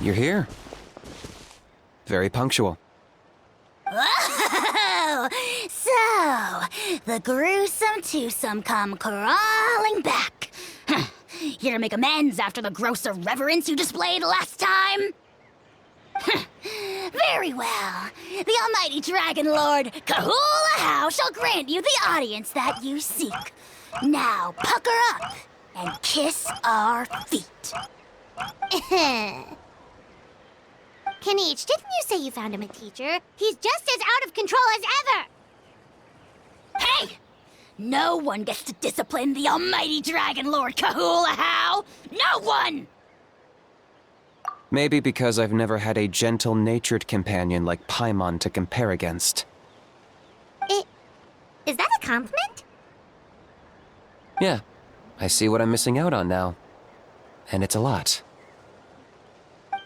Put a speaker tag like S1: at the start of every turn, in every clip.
S1: you're here. Very punctual.
S2: Whoa! So, the gruesome twosome come crawling back. Here to make amends after the gross irreverence you displayed last time? Very well. The almighty Dragon Lord, Kahula shall grant you the audience that you seek. Now, pucker up and kiss our feet.
S3: Kinich, didn't you say you found him a teacher? He's just as out of control as ever!
S2: Hey! No one gets to discipline the almighty Dragon Lord Kahula. No one!
S1: Maybe because I've never had a gentle-natured companion like Paimon to compare against.
S3: Is that a compliment?
S1: Yeah, I see what I'm missing out on now. And it's a lot.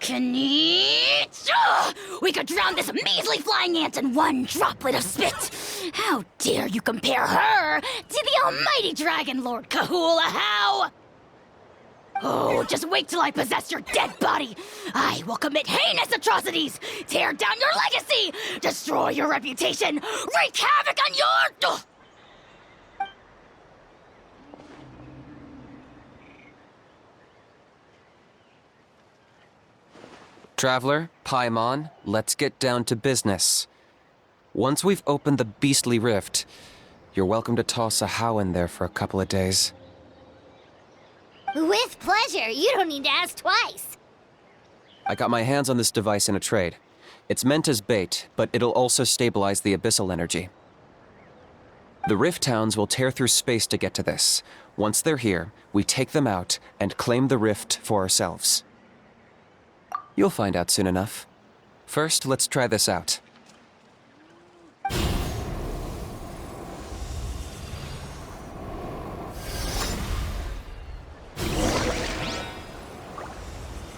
S2: Kinich! Ugh! We could drown this measly flying ant in one droplet of spit! How dare you compare her to the almighty Dragon Lord Kahula? Oh, just wait till I possess your dead body! I will commit heinous atrocities! Tear down your legacy! Destroy your reputation! Wreak havoc on your... Ugh!
S1: Traveler, Paimon, let's get down to business. Once we've opened the beastly rift, you're welcome to toss a how in there for a couple of days.
S3: With pleasure. You don't need to ask twice.
S1: I got my hands on this device in a trade. It's meant as bait, but it'll also stabilize the abyssal energy. The Rifthounds will tear through space to get to this. Once they're here, we take them out and claim the rift for ourselves. You'll find out soon enough. First, let's try this out.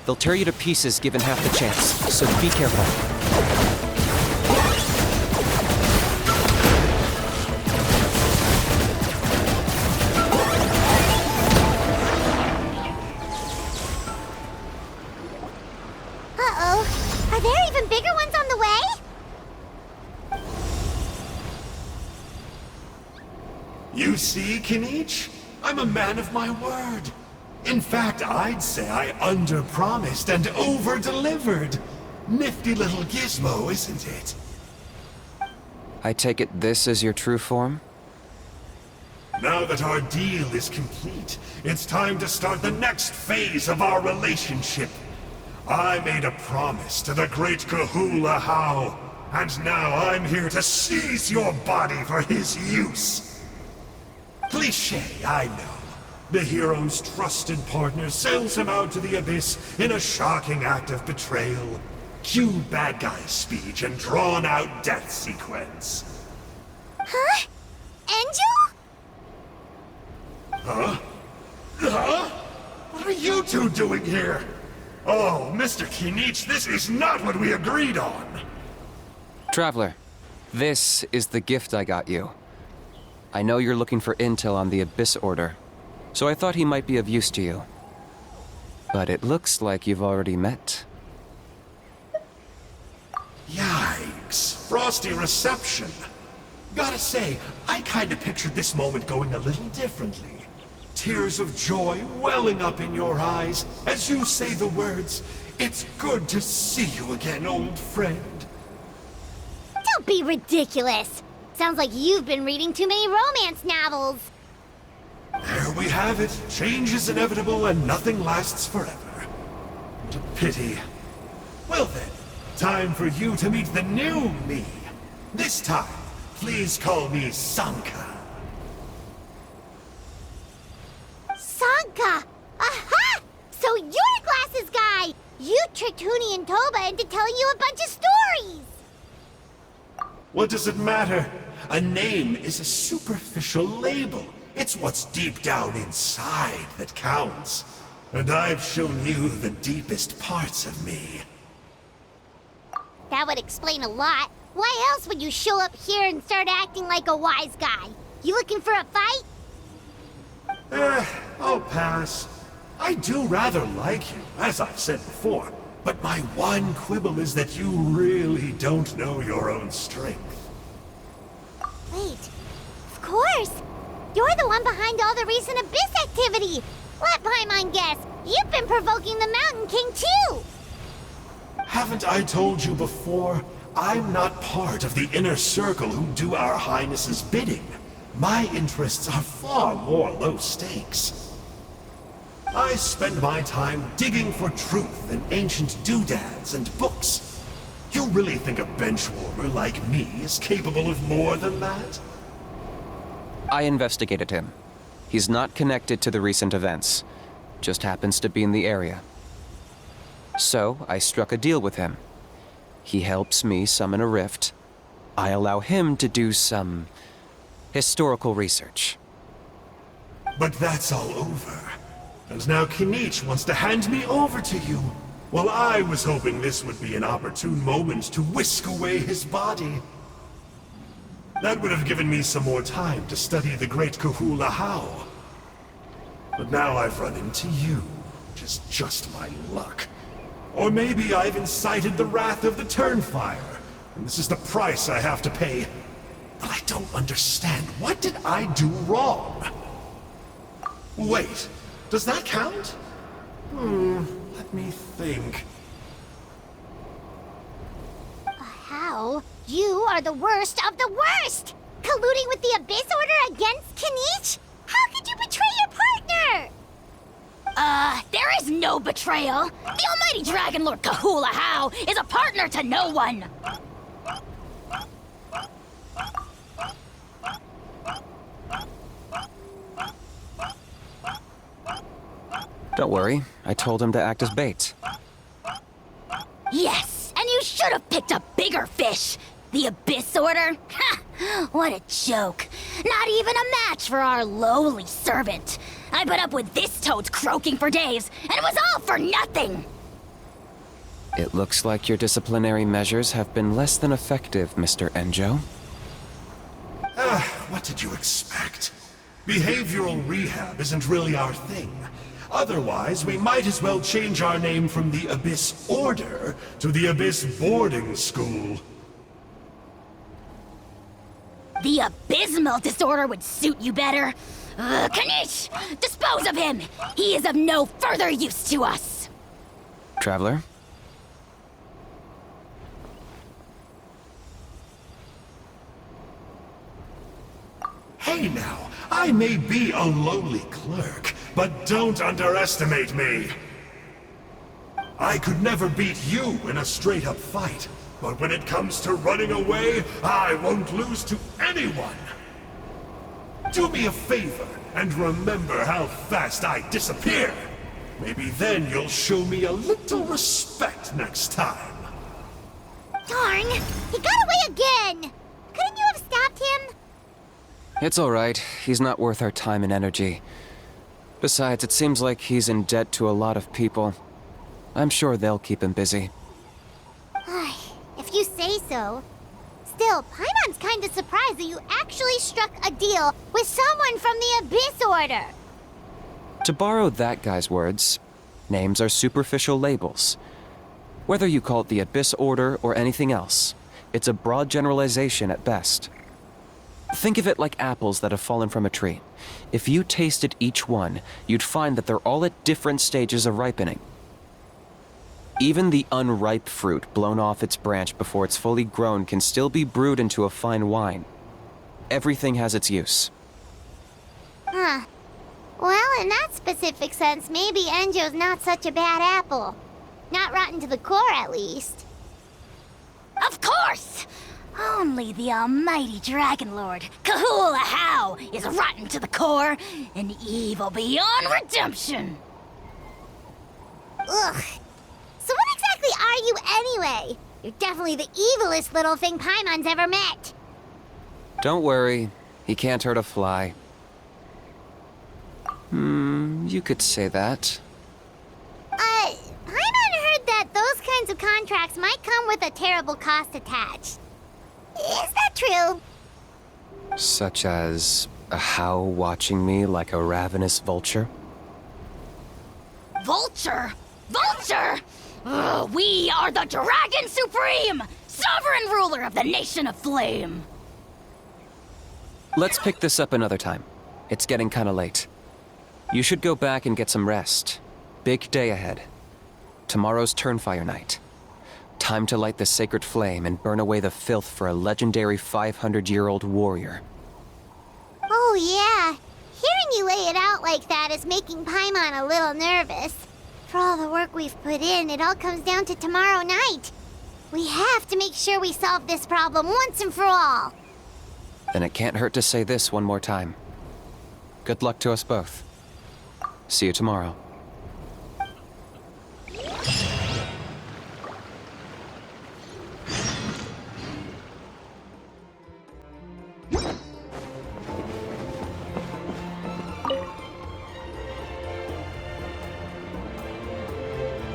S1: They'll tear you to pieces given half the chance, so be careful.
S3: Uh-oh. Are there even bigger ones on the way?
S4: You see, Kinich? I'm a man of my word. In fact, I'd say I under-promised and over-delivered. Nifty little gizmo, isn't it?
S1: I take it this is your true form?
S4: Now that our deal is complete, it's time to start the next phase of our relationship. I made a promise to the great Kahula How, and now I'm here to seize your body for his use. Cliché, I know. The hero's trusted partner sells him out to the abyss in a shocking act of betrayal. Cue bad guy speech and drawn-out death sequence.
S3: Huh? Enjou?
S4: Huh? Huh? What are you two doing here? Oh, Mr. Kinich, this is not what we agreed on!
S1: Traveler, this is the gift I got you. I know you're looking for intel on the Abyss Order, so I thought he might be of use to you. But it looks like you've already met.
S4: Yikes. Frosty reception. Gotta say, I kinda pictured this moment going a little differently. Tears of joy welling up in your eyes as you say the words, "It's good to see you again, old friend."
S3: Don't be ridiculous. Sounds like you've been reading too many romance novels.
S4: There we have it. Change is inevitable and nothing lasts forever. What a pity. Well then, time for you to meet the new me. This time, please call me Sanka.
S3: Sanka! Aha! So you're the glasses guy! You tricked Huni and Toba into telling you a bunch of stories!
S4: What does it matter? A name is a superficial label. It's what's deep down inside that counts. And I've shown you the deepest parts of me.
S3: That would explain a lot. Why else would you show up here and start acting like a wise guy? You looking for a fight?
S4: I'll pass. I do rather like you, as I've said before, But my one quibble is that you really don't know your own strength.
S3: Wait, of course! You're the one behind all the recent abyss activity! Let Paimon guess, you've been provoking the Mountain King too!
S4: Haven't I told you before? I'm not part of the inner circle who do our Highness's bidding. My interests are far more low stakes. I spend my time digging for truth in ancient doodads and books. You really think a benchwarmer like me is capable of more than that?
S1: I investigated him. He's not connected to the recent events. Just happens to be in the area. So, I struck a deal with him. He helps me summon a rift. I allow him to do some historical research.
S4: But that's all over. And now Kinich wants to hand me over to you. Well, I was hoping this would be an opportune moment to whisk away his body. That would have given me some more time to study the great Kahula How. But now I've run into you, which is just my luck. Or maybe I've incited the wrath of the Turnfire, and this is the price I have to pay. But I don't understand. What did I do wrong? Wait, does that count? Let me think.
S3: How? You are the worst of the worst! Colluding with the Abyss Order against Kinich? How could you betray your partner?
S2: There is no betrayal. The almighty Dragon Lord Kahula How is a partner to no one.
S1: Don't worry, I told him to act as bait.
S2: Yes, and you should have picked a bigger fish. The Abyss Order? Ha! What a joke. Not even a match for our lowly servant. I put up with this toad's croaking for days, and it was all for nothing.
S1: It looks like your disciplinary measures have been less than effective, Mr. Enjou.
S4: What did you expect? Behavioral rehab isn't really our thing. Otherwise, we might as well change our name from the Abyss Order to the Abyss Boarding School.
S2: The abysmal disorder would suit you better. Kinich! Dispose of him! He is of no further use to us!
S1: Traveler?
S4: Hey now, I may be a lowly clerk, but don't underestimate me. I could never beat you in a straight-up fight, but when it comes to running away, I won't lose to anyone. Do me a favor and remember how fast I disappear. Maybe then you'll show me a little respect next time.
S3: Darn! He got away again! Couldn't you have stopped him?
S1: It's all right. He's not worth our time and energy. Besides, it seems like he's in debt to a lot of people. I'm sure they'll keep him busy.
S3: If you say so. Still, Paimon's kinda surprised that you actually struck a deal with someone from the Abyss Order.
S1: To borrow that guy's words, names are superficial labels. Whether you call it the Abyss Order or anything else, it's a broad generalization at best. Think of it like apples that have fallen from a tree. If you tasted each one, you'd find that they're all at different stages of ripening. Even the unripe fruit blown off its branch before it's fully grown can still be brewed into a fine wine. Everything has its use.
S3: Huh. Well, in that specific sense, maybe Enjou's not such a bad apple. Not rotten to the core, at least.
S2: Of course! Only the almighty Dragon Lord, Kahula How, is rotten to the core and evil beyond redemption.
S3: Ugh. So what exactly are you anyway? You're definitely the evilest little thing Paimon's ever met.
S1: Don't worry, he can't hurt a fly. You could say that.
S3: Paimon heard that those kinds of contracts might come with a terrible cost attached. Is that true?
S1: Such as a how watching me like a ravenous vulture?
S2: Vulture? Vulture? We are the Dragon Supreme, sovereign ruler of the Nation of Flame.
S1: Let's pick this up another time. It's getting kinda late. You should go back and get some rest. Big day ahead. Tomorrow's Turnfire Night. Time to light the sacred flame and burn away the filth for a legendary 500-year-old warrior.
S3: Oh yeah, hearing you lay it out like that is making Paimon a little nervous. For all the work we've put in, it all comes down to tomorrow night. We have to make sure we solve this problem once and for all.
S1: Then it can't hurt to say this one more time. Good luck to us both. See you tomorrow.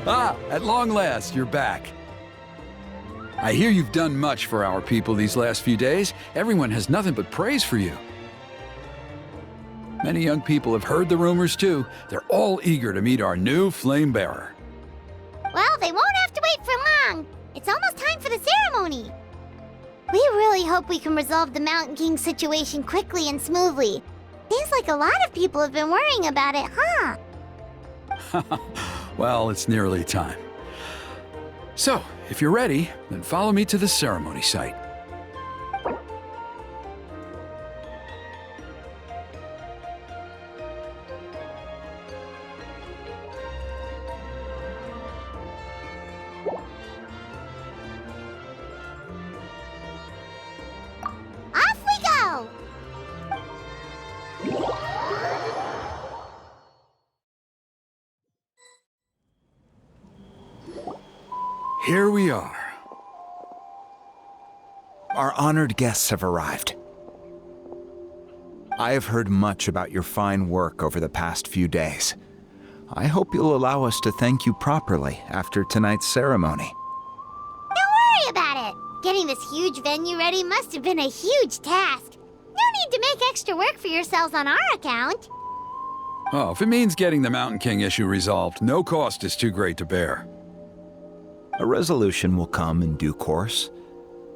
S5: Ah, at long last, you're back. I hear you've done much for our people these last few days. Everyone has nothing but praise for you. Many young people have heard the rumors too. They're all eager to meet our new flame bearer.
S3: Well, they won't have to wait for long. It's almost time for the ceremony. We really hope we can resolve the Mountain King situation quickly and smoothly. Seems like a lot of people have been worrying about it, huh?
S5: Well, it's nearly time. So, if you're ready, then follow me to the ceremony site.
S3: Off we go!
S5: Here we are.
S6: Our honored guests have arrived. I have heard much about your fine work over the past few days. I hope you'll allow us to thank you properly after tonight's ceremony.
S3: Don't worry about it. Getting this huge venue ready must have been a huge task. No need to make extra work for yourselves on our account.
S5: Oh, if it means getting the Mountain King issue resolved, no cost is too great to bear.
S6: A resolution will come in due course,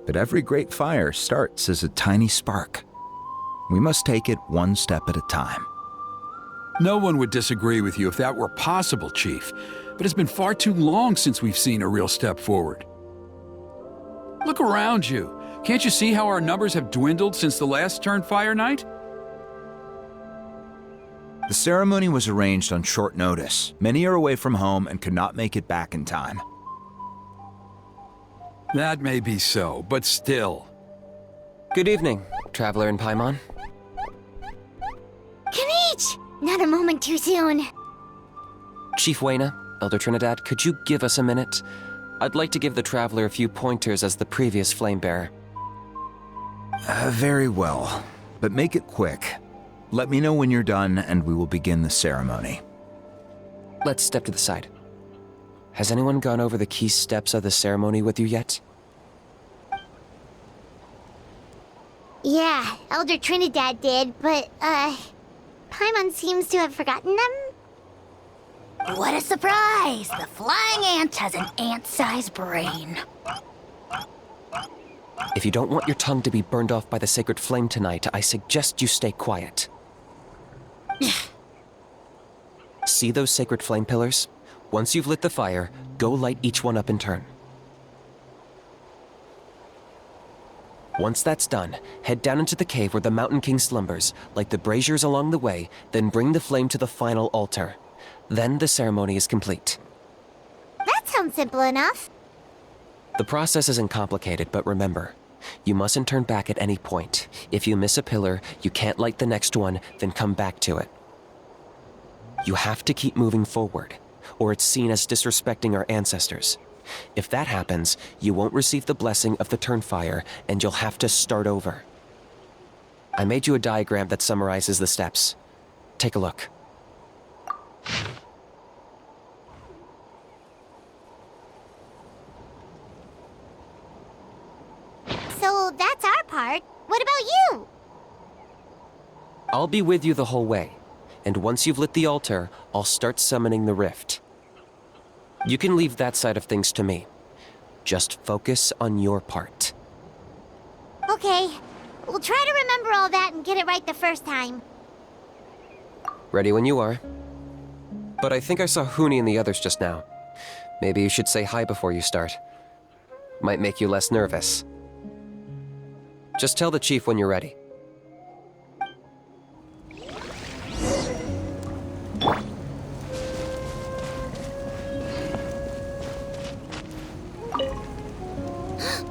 S6: but every great fire starts as a tiny spark. We must take it one step at a time.
S5: No one would disagree with you if that were possible, Chief, but it's been far too long since we've seen a real step forward. Look around you. Can't you see how our numbers have dwindled since the last Turnfire Night?
S6: The ceremony was arranged on short notice. Many are away from home and could not make it back in time.
S5: That may be so, but still.
S1: Good evening, Traveler in Paimon.
S3: Kinich! Not a moment too soon.
S1: Chief Wayna, Elder Trinidad, could you give us a minute? I'd like to give the Traveler a few pointers as the previous Flamebearer.
S6: Very well, but make it quick. Let me know when you're done and we will begin the ceremony.
S1: Let's step to the side. Has anyone gone over the key steps of the ceremony with you yet?
S3: Yeah, Elder Trinidad did, but, Paimon seems to have forgotten them.
S2: What a surprise! The flying ant has an ant-sized brain.
S1: If you don't want your tongue to be burned off by the sacred flame tonight, I suggest you stay quiet. See those sacred flame pillars? Once you've lit the fire, go light each one up in turn. Once that's done, head down into the cave where the Mountain King slumbers, light the braziers along the way, then bring the flame to the final altar. Then the ceremony is complete.
S3: That sounds simple enough.
S1: The process isn't complicated, but remember, you mustn't turn back at any point. If you miss a pillar, you can't light the next one, then come back to it. You have to keep moving forward, or it's seen as disrespecting our ancestors. If that happens, you won't receive the blessing of the Turnfire, and you'll have to start over. I made you a diagram that summarizes the steps. Take a look.
S3: So that's our part. What about you?
S1: I'll be with you the whole way, and once you've lit the altar, I'll start summoning the rift. You can leave that side of things to me. Just focus on your part.
S3: Okay. We'll try to remember all that and get it right the first time.
S1: Ready when you are. But I think I saw Huni and the others just now. Maybe you should say hi before you start. Might make you less nervous. Just tell the chief when you're ready.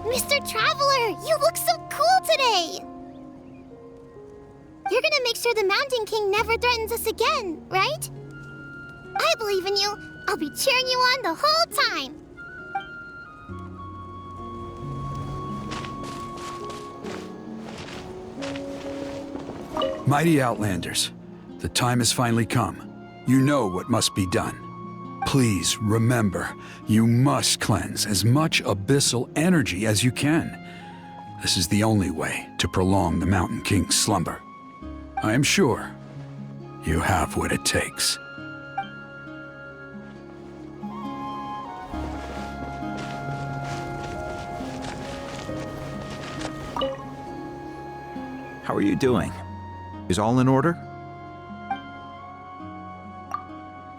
S3: Mr. Traveler, you look so cool today! You're gonna make sure the Mountain King never threatens us again, right? I believe in you. I'll be cheering you on the whole time.
S5: Mighty Outlanders, the time has finally come. You know what must be done. Please remember, you must cleanse as much abyssal energy as you can. This is the only way to prolong the Mountain King's slumber. I am sure you have what it takes.
S6: How are you doing? Is all in order?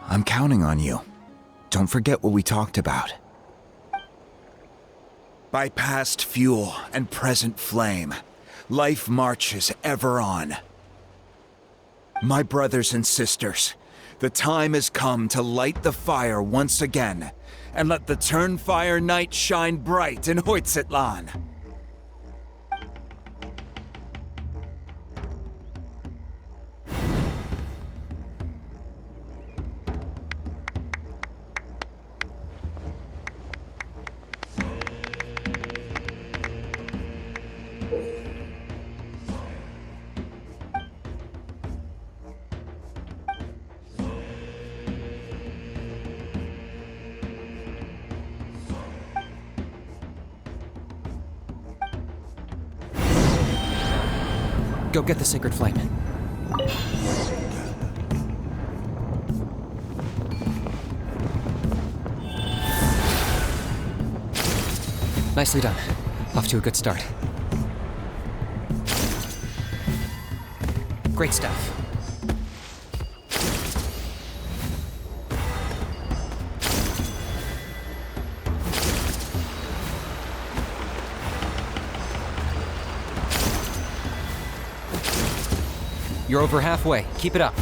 S6: I'm counting on you. Don't forget what we talked about. By past fuel and present flame, life marches ever on. My brothers and sisters, the time has come to light the fire once again, and let the Turnfire Night shine bright in Hoytzitlan.
S1: Go get the sacred flame. Nicely done. Off to a good start. Great stuff. You're over halfway. Keep it up.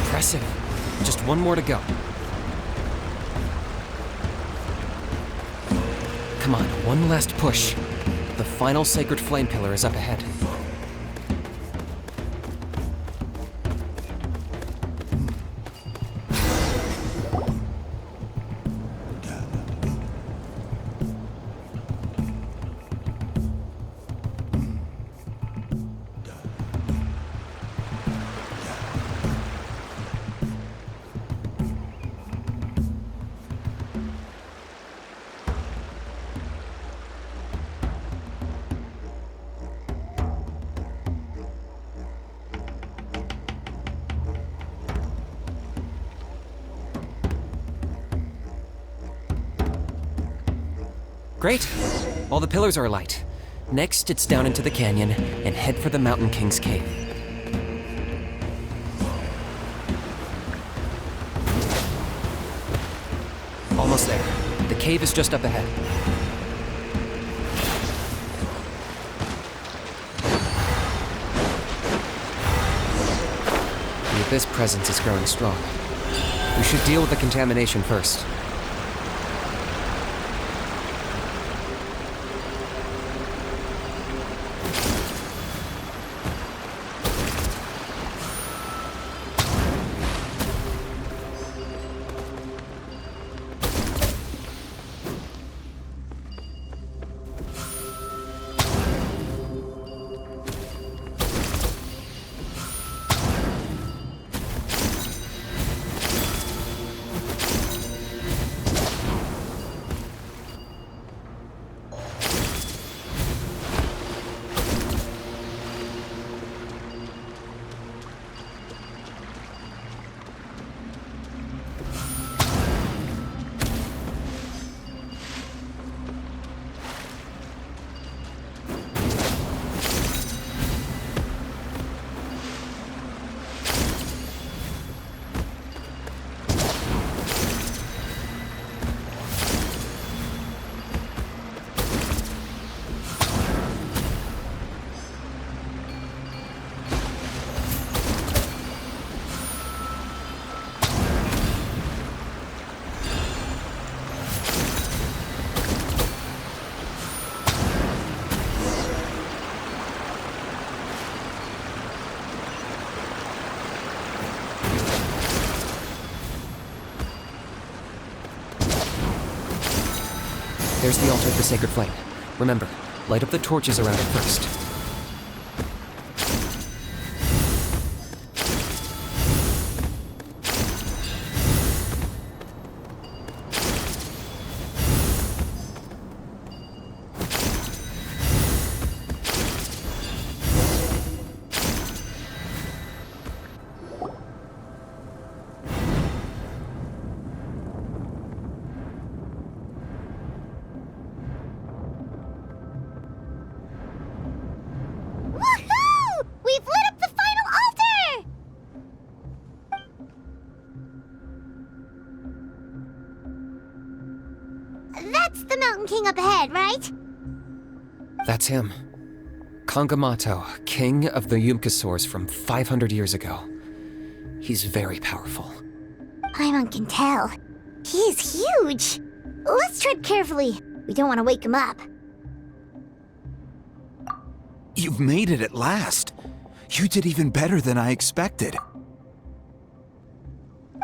S1: Impressive. Just one more to go. Come on, one last push. The final sacred flame pillar is up ahead. Great. All the pillars are alight. Next, it's down into the canyon and head for the Mountain King's cave. Almost there. The cave is just up ahead. The abyss presence is growing strong. We should deal with the contamination first. There's the altar of the sacred flame. Remember, light up the torches around it first.
S3: Woohoo! We've lit up the final altar! That's the Mountain King up ahead, right?
S1: That's him. Kongamoto, king of the Yunpanqui from 500 years ago. He's very powerful.
S3: Paimon can tell. He's huge. Let's tread carefully. We don't want to wake him up.
S6: You've made it at last. You did even better than I expected.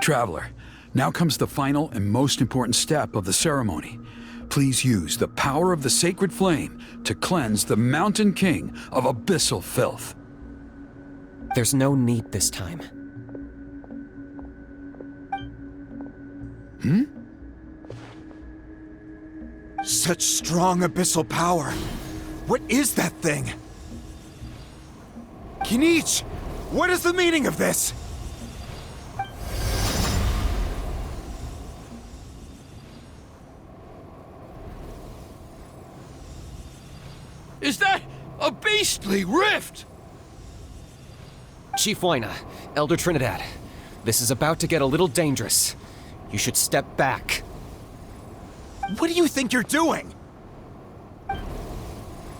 S5: Traveler, now comes the final and most important step of the ceremony. Please use the power of the sacred flame to cleanse the Mountain King of abyssal filth.
S1: There's no need this time.
S6: Such strong abyssal power. What is that thing? Kinich! What is the meaning of this?
S5: Is that a beastly rift?
S1: Chief Wayna, Elder Trinidad. This is about to get a little dangerous. You should step back.
S6: What do you think you're doing?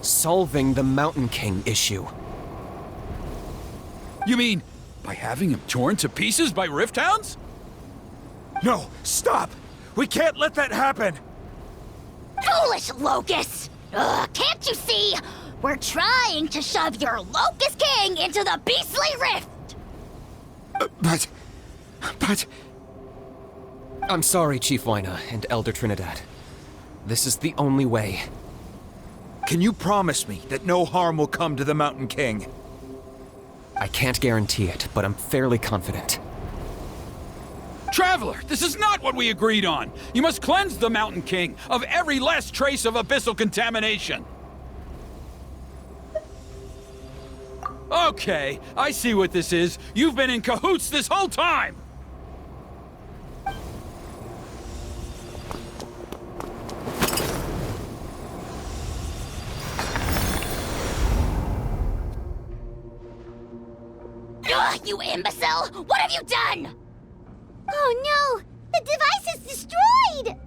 S1: Solving the Mountain King issue.
S5: You mean by having him torn to pieces by Rifthounds?
S6: No, stop! We can't let that happen!
S2: Foolish Locust! Can't you see? We're trying to shove your Locust King into the beastly rift!
S6: But...
S1: I'm sorry, Chief Wayna and Elder Trinidad. This is the only way.
S6: Can you promise me that no harm will come to the Mountain King?
S1: I can't guarantee it, but I'm fairly confident.
S5: Traveler, this is not what we agreed on! You must cleanse the Mountain King of every last trace of abyssal contamination! Okay, I see what this is. You've been in cahoots this whole time!
S2: Ugh, you imbecile! What have you done?
S3: Oh no! The device is destroyed!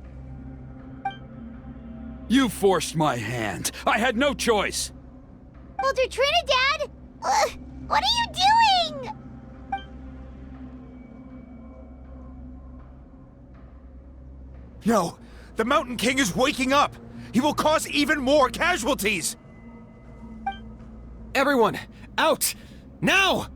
S5: You forced my hand. I had no choice.
S3: Elder Trinidad! What are you doing?
S6: No! The Mountain King is waking up! He will cause even more casualties!
S1: Everyone, out! Now!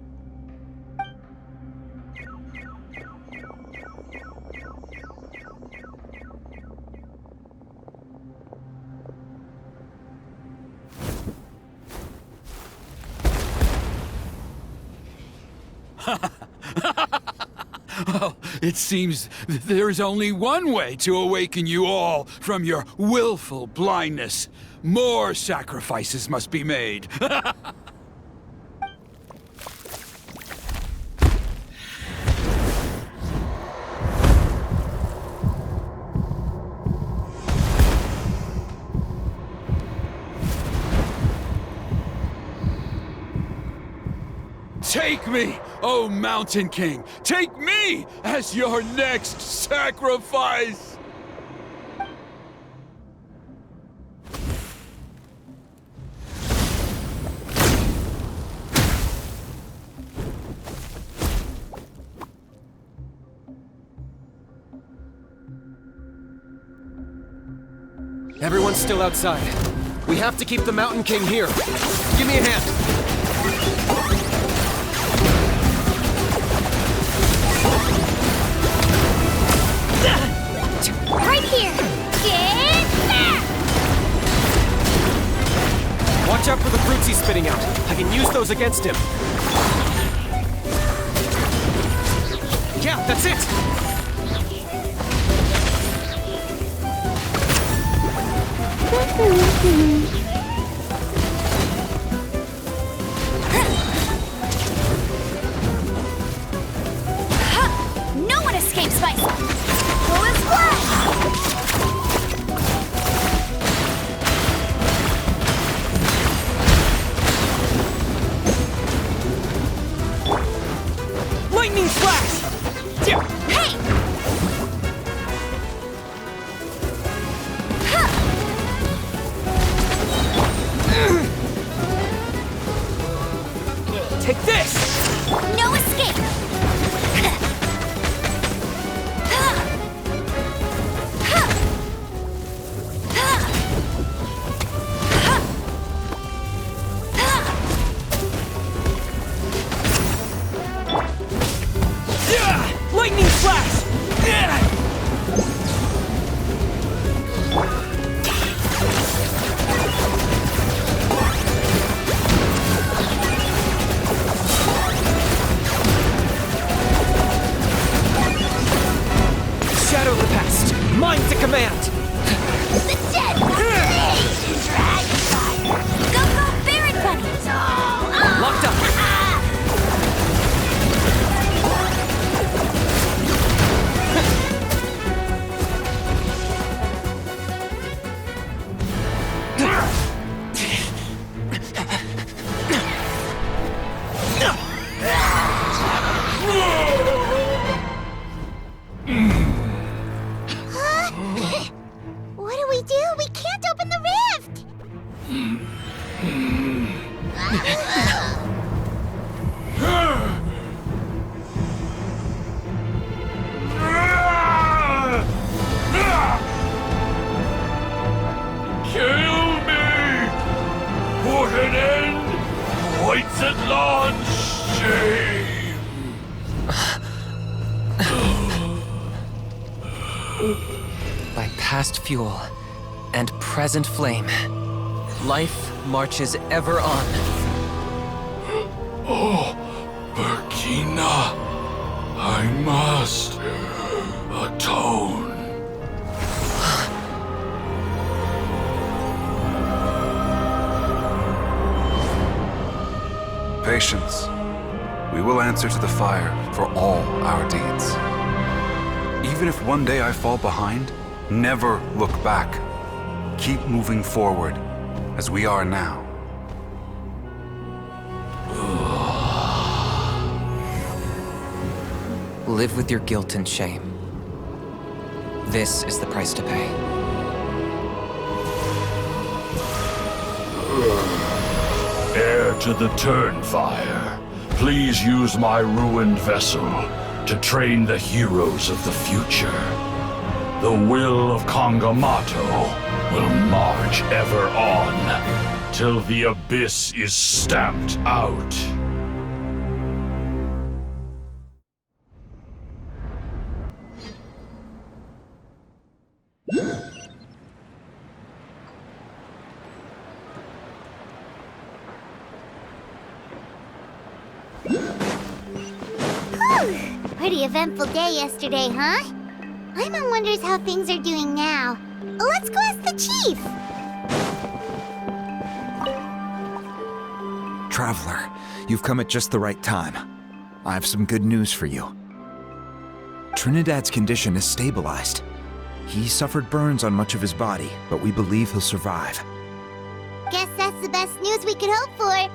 S5: Oh, it seems there is only one way to awaken you all from your willful blindness. More sacrifices must be made. Take me, O Mountain King! Take me as your next sacrifice!
S1: Everyone's still outside. We have to keep the Mountain King here. Give me a hand.
S3: Right here! Get back!
S1: can use those against him. Yeah, that's it!
S2: No one escapes my full splash!
S1: Lightning flash! Yeah.
S2: Hey!
S1: Take this!
S2: No escape!
S1: Lightning flash! Shadow the past, mine to command!
S2: The dead Dragonfire! Go, Baron Bunny!
S1: Locked up!
S3: What do we do? We can't open the rift!
S4: Kill me! Put an end! Whites at launch! Shame!
S1: By past fuel and present flame, life marches ever on.
S4: Oh, Burkina! I must atone.
S7: Patience. We will answer to the fire for all our deeds. Even if one day I fall behind, never look back. Keep moving forward, as we are now.
S1: Live with your guilt and shame. This is the price to pay.
S4: Heir to the Turnfire, please use my ruined vessel to train the heroes of the future. The will of Kongamoto will march ever on, till the abyss is stamped out.
S3: Pretty eventful day yesterday, huh? Paimon wonders how things are doing now. Let's go ask the chief!
S6: Traveler, you've come at just the right time. I have some good news for you. Trinidaad's condition is stabilized. He suffered burns on much of his body, but we believe he'll survive.
S3: Guess that's the best news we could hope for.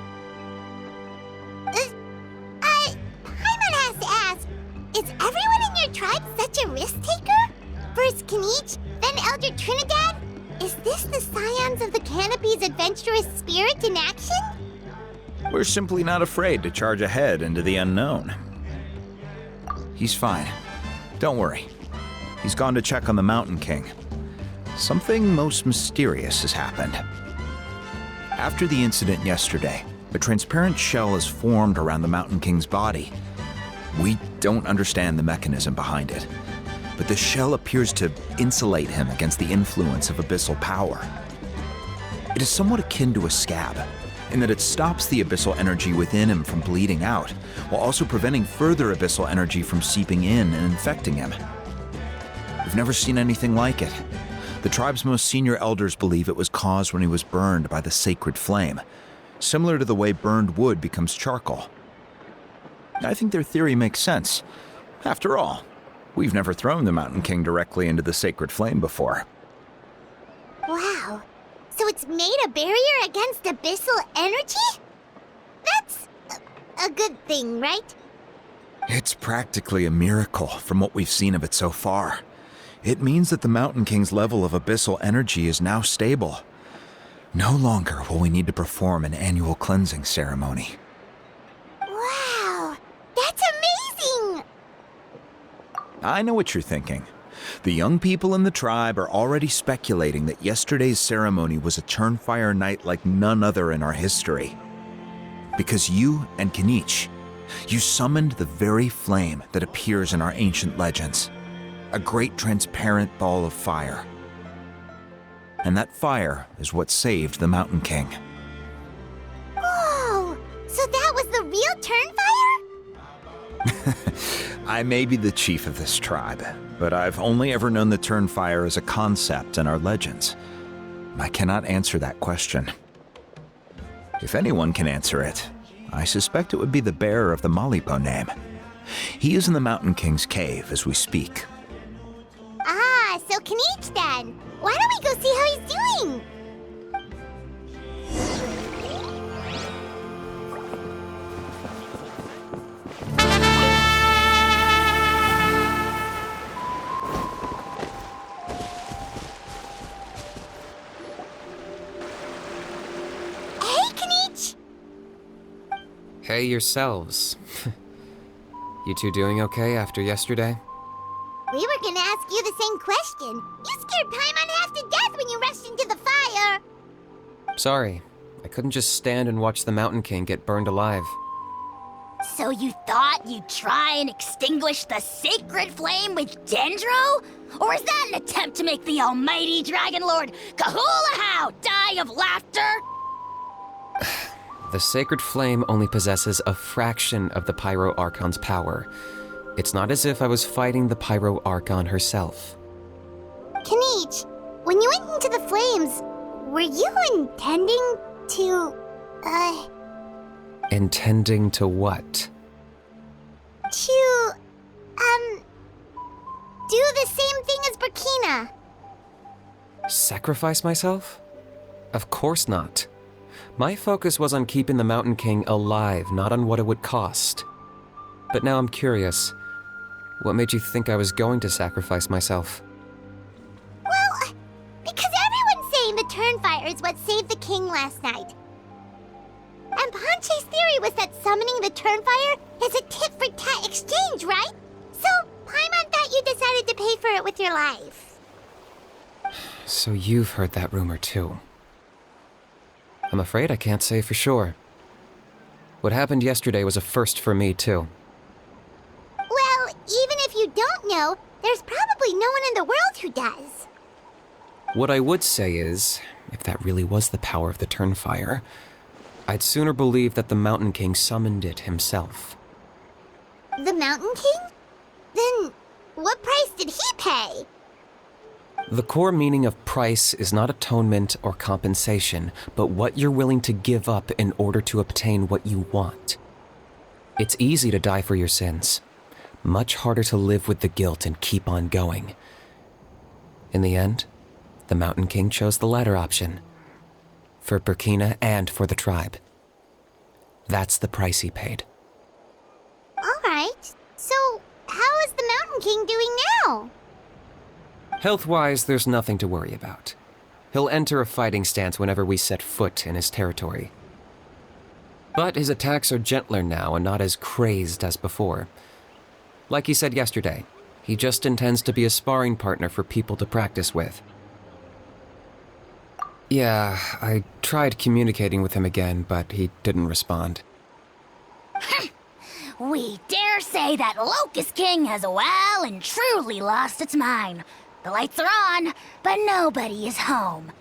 S3: Paimon has to ask, is everyone in your tribe such a risk-taker? First Kinich, then Elder Trinidad? Is this the Scions of the Canopy's adventurous spirit in action?
S6: We're simply not afraid to charge ahead into the unknown. He's fine. Don't worry. He's gone to check on the Mountain King. Something most mysterious has happened. After the incident yesterday, a transparent shell has formed around the Mountain King's body. We don't understand the mechanism behind it, but the shell appears to insulate him against the influence of abyssal power. It is somewhat akin to a scab, in that it stops the abyssal energy within him from bleeding out, while also preventing further abyssal energy from seeping in and infecting him. We've never seen anything like it. The tribe's most senior elders believe it was caused when he was burned by the sacred flame, similar to the way burned wood becomes charcoal. I think their theory makes sense. After all, we've never thrown the Mountain King directly into the sacred flame before.
S3: Wow. So it's made a barrier against abyssal energy? That's a good thing, right?
S6: It's practically a miracle from what we've seen of it so far. It means that the Mountain King's level of abyssal energy is now stable. No longer will we need to perform an annual cleansing ceremony.
S3: Wow, that's amazing!
S6: I know what you're thinking. The young people in the tribe are already speculating that yesterday's ceremony was a Turnfire Night like none other in our history. Because you and Kinich, you summoned the very flame that appears in our ancient legends. A great transparent ball of fire. And that fire is what saved the Mountain King.
S3: Whoa! So that was the real Turnfire?
S6: I may be the chief of this tribe, but I've only ever known the Turnfire as a concept in our legends. I cannot answer that question. If anyone can answer it, I suspect it would be the bearer of the Malipo name. He is in the Mountain King's cave as we speak.
S3: Ah, so Kinich then. Why don't we go see how he's doing? Hey, Kinich!
S1: Hey yourselves. You two doing okay after yesterday?
S3: We were gonna ask you the same question. You scared Paimon half to death when you rushed into the fire.
S1: Sorry, I couldn't just stand and watch the Mountain King get burned alive.
S2: So you thought you'd try and extinguish the sacred flame with Dendro? Or is that an attempt to make the almighty Dragon Lord Kahulahau die of laughter?
S1: The sacred flame only possesses a fraction of the Pyro Archon's power. It's not as if I was fighting the Pyro Archon herself.
S3: Kinich, when you went into the flames, were you intending to,
S1: Intending to what?
S3: to, do the same thing as Burkina?
S1: Sacrifice myself? Of course not. My focus was on keeping the Mountain King alive, not on what it would cost. But now I'm curious. What made you think I was going to sacrifice myself?
S3: Well, because everyone's saying the Turnfire is what saved the king last night. And Ponche's theory was that summoning the Turnfire is a tit-for-tat exchange, right? So, Paimon thought you decided to pay for it with your life.
S1: So you've heard that rumor too. I'm afraid I can't say for sure. What happened yesterday was a first for me too.
S3: Well, even if you don't know, there's probably no one in the world who does.
S1: What I would say is, if that really was the power of the Turnfire, I'd sooner believe that the Mountain King summoned it himself.
S3: The Mountain King? Then, what price did he pay?
S1: The core meaning of price is not atonement or compensation, but what you're willing to give up in order to obtain what you want. It's easy to die for your sins. Much harder to live with the guilt and keep on going. In the end, the Mountain King chose the latter option. For Burkina and for the tribe. That's the price he paid.
S3: Alright, so how is the Mountain King doing now?
S1: Health-wise, there's nothing to worry about. He'll enter a fighting stance whenever we set foot in his territory. But his attacks are gentler now and not as crazed as before. Like he said yesterday, he just intends to be a sparring partner for people to practice with. Yeah, I tried communicating with him again, but he didn't respond.
S2: We dare say that Locust King has well and truly lost its mind. The lights are on, but nobody is home.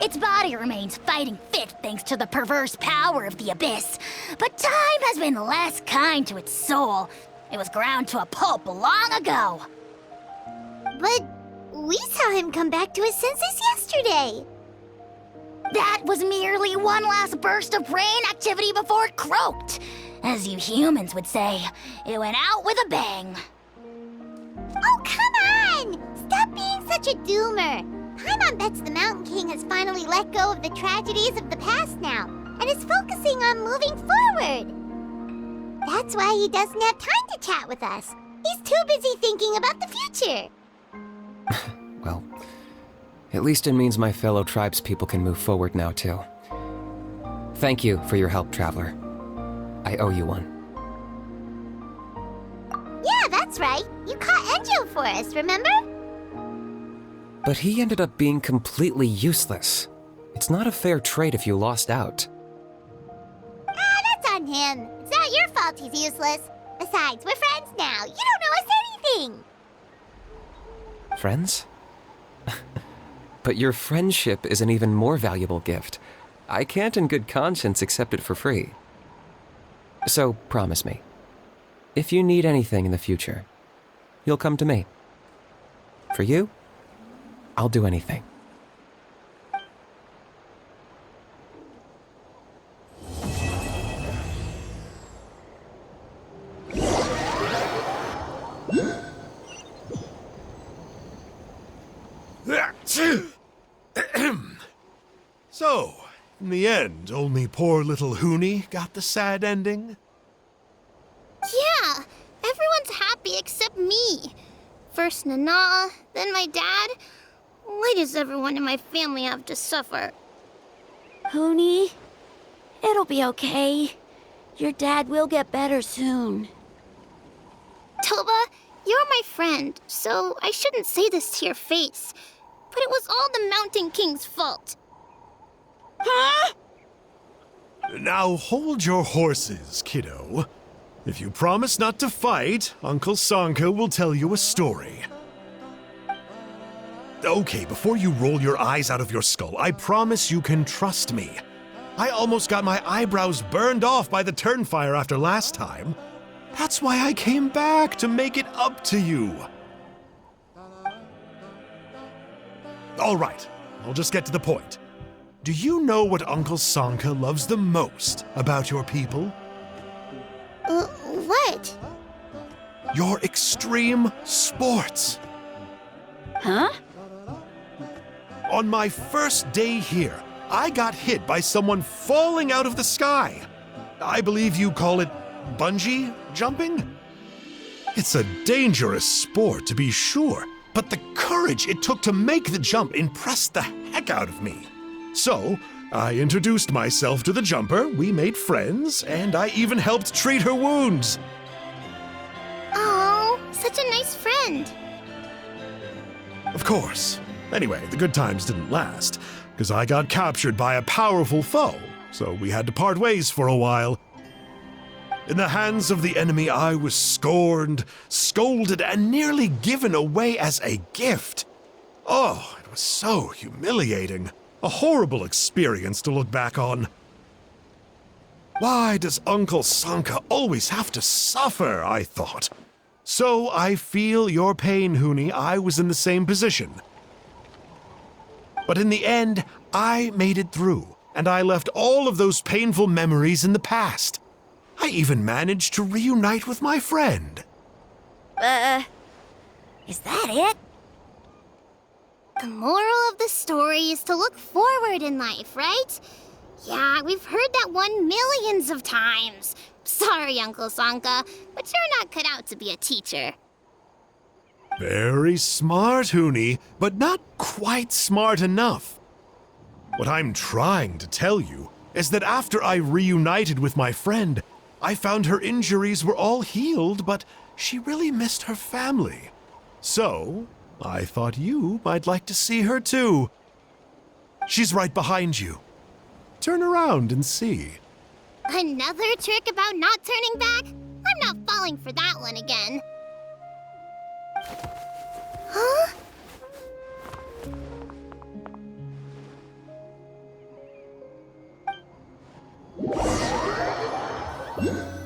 S2: Its body remains fighting fit thanks to the perverse power of the abyss, but time has been less kind to its soul. It was ground to a pulp long ago.
S3: But we saw him come back to his senses yesterday.
S2: That was merely one last burst of brain activity before it croaked. As you humans would say, it went out with a bang.
S3: Oh, come on! Stop being such a doomer. Paimon bets the Mountain King has finally let go of the tragedies of the past now, and is focusing on moving forward. That's why he doesn't have time to chat with us. He's too busy thinking about the future.
S1: Well, at least it means my fellow tribespeople can move forward now, too. Thank you for your help, Traveler. I owe you one.
S3: Yeah, that's right. You caught Enjou for us, remember?
S1: But he ended up being completely useless. It's not a fair trade if you lost out.
S3: Ah, that's on him. It's not your fault he's useless. Besides, we're friends now. You don't owe us anything.
S1: Friends? But your friendship is an even more valuable gift. I can't in good conscience accept it for free. So promise me, if you need anything in the future, you'll come to me. For you, I'll do anything.
S4: So, in the end, only poor little Huni got the sad ending?
S8: Yeah, everyone's happy except me. First Nana, then my dad. Why does everyone in my family have to suffer?
S2: Huni, it'll be okay. Your dad will get better soon.
S8: Toba, you're my friend, so I shouldn't say this to your face. But it was all the Mountain King's fault.
S2: Huh?
S4: Now hold your horses, kiddo. If you promise not to fight, Uncle Sanka will tell you a story. Okay, before you roll your eyes out of your skull, I promise you can trust me. I almost got my eyebrows burned off by the Turnfire after last time. That's why I came back, to make it up to you. All right, I'll just get to the point. Do you know what Uncle Sanka loves the most about your people?
S8: What?
S4: Your extreme sports.
S2: Huh?
S4: On my first day here, I got hit by someone falling out of the sky. I believe you call it bungee jumping? It's a dangerous sport, to be sure, but the courage it took to make the jump impressed the heck out of me. So, I introduced myself to the jumper, we made friends, and I even helped treat her wounds.
S8: Oh, such a nice friend.
S4: Of course. Anyway, the good times didn't last, because I got captured by a powerful foe, so we had to part ways for a while. In the hands of the enemy, I was scorned, scolded, and nearly given away as a gift. Oh, it was so humiliating. A horrible experience to look back on. Why does Uncle Sanka always have to suffer, I thought. So I feel your pain, Huni. I was in the same position. But in the end, I made it through, and I left all of those painful memories in the past. I even managed to reunite with my friend.
S2: Is that it?
S8: The moral of the story is to look forward in life, right? Yeah, we've heard that one millions of times. Sorry, Uncle Sanka, but you're not cut out to be a teacher.
S4: Very smart, Huni, but not quite smart enough. What I'm trying to tell you is that after I reunited with my friend, I found her injuries were all healed, but she really missed her family. So, I thought you might like to see her too. She's right behind you. Turn around and see.
S8: Another trick about not turning back? I'm not falling for that one again. Huh?
S3: Wow.